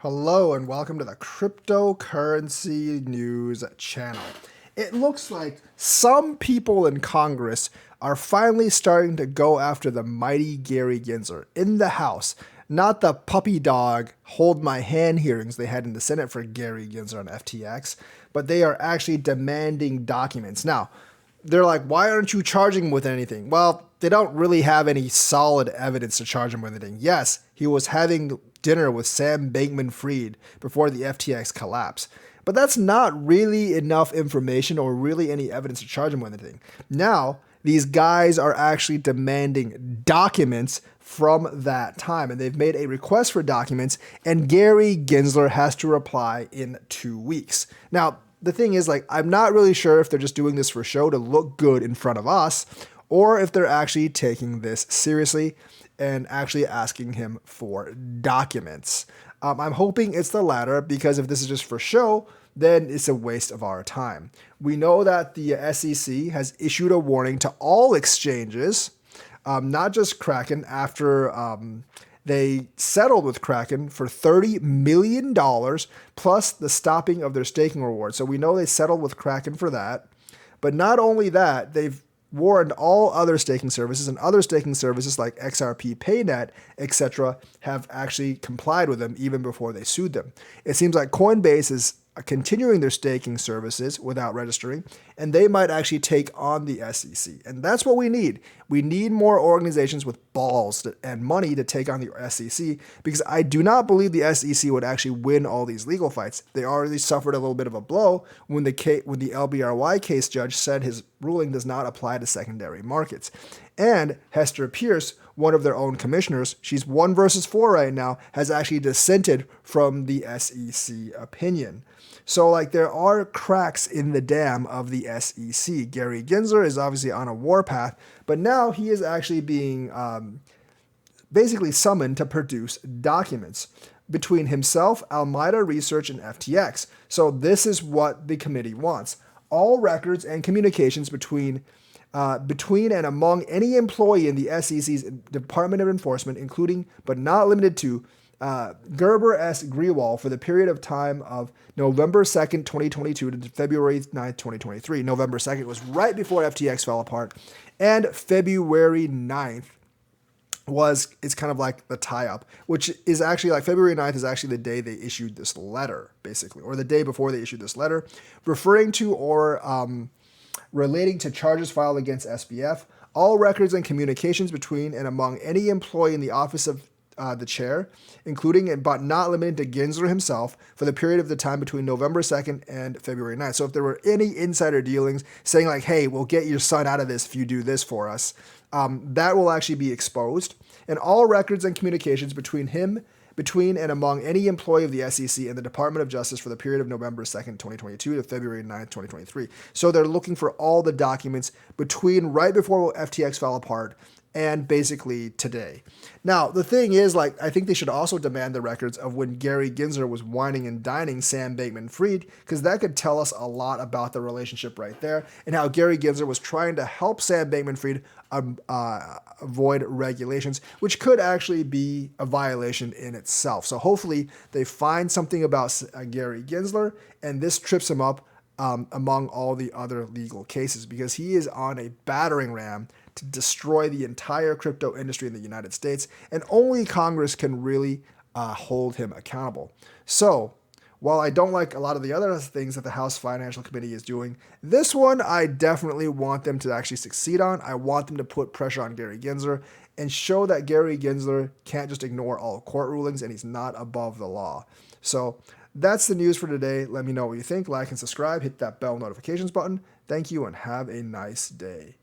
Hello and welcome to the Cryptocurrency News channel. It looks like some people in Congress are finally starting to go after the mighty Gary Gensler in the House, not the puppy dog hold my hand hearings they had in the Senate for Gary Gensler on FTX, but they are actually demanding documents. Now, they're like, why aren't you charging him with anything? Well, they don't really have any solid evidence to charge him with anything. Yes, he was having dinner with Sam Bankman-Fried before the FTX collapse. But that's not really enough information or really any evidence to charge him with anything. Now, these guys are actually demanding documents from that time, and they've made a request for documents, and Gary Gensler has to reply in 2 weeks. Now, the thing is, I'm not really sure if they're just doing this for show to look good in front of us, or if they're actually taking this seriously and actually asking him for documents. I'm hoping it's the latter, because if this is just for show, then it's a waste of our time. We know that the SEC has issued a warning to all exchanges, not just Kraken, after they settled with Kraken for $30 million plus the stopping of their staking reward. So we know they settled with Kraken for that. But not only that, they've warned all other staking services, and other staking services like XRP, Paynet, etc. have actually complied with them even before they sued them. It seems like Coinbase is continuing their staking services without registering, and they might actually take on the SEC. And that's what we need. We need more organizations with balls and money to take on the SEC, because I do not believe the SEC would actually win all these legal fights. They already suffered a little bit of a blow when the LBRY case judge said his ruling does not apply to secondary markets. And Hester Pierce, one of their own commissioners, she's 1 versus 4 right now, has actually dissented from the SEC opinion. So there are cracks in the dam of the SEC. Gary Gensler is obviously on a warpath, but now he is actually being basically summoned to produce documents between himself, Almeida Research, and FTX. So this is what the committee wants. All records and communications between and among any employee in the SEC's Department of Enforcement, including but not limited to Gerber S. Grewal, for the period of time of November 2nd, 2022 to February 9th, 2023. November 2nd was right before FTX fell apart, and February 9th it's kind of like the tie-up, which is actually February 9th is actually the day they issued this letter, basically, or the day before they issued this letter, referring to or relating to charges filed against SBF, all records and communications between and among any employee in the office of the chair, including but not limited to Gensler himself, for the period of the time between November 2nd and February 9th. So if there were any insider dealings saying hey, we'll get your son out of this if you do this for us, that will actually be exposed. And all records and communications between and among any employee of the SEC and the Department of Justice for the period of November 2nd, 2022 to February 9th, 2023. So they're looking for all the documents between right before FTX fell apart and basically today. Now, the thing is, I think they should also demand the records of when Gary Gensler was wining and dining Sam Bankman-Fried, because that could tell us a lot about the relationship right there, and how Gary Gensler was trying to help Sam Bankman-Fried avoid regulations, which could actually be a violation in itself. So hopefully they find something about Gary Gensler, and this trips him up among all the other legal cases, because he is on a battering ram to destroy the entire crypto industry in the United States, and only Congress can really hold him accountable. So while I don't like a lot of the other things that the House Financial Committee is doing, this one I definitely want them to actually succeed on. I want them to put pressure on Gary Gensler and show that Gary Gensler can't just ignore all court rulings and he's not above the law. So that's the news for today. Let me know what you think. Like and subscribe. Hit that bell notifications button. Thank you and have a nice day.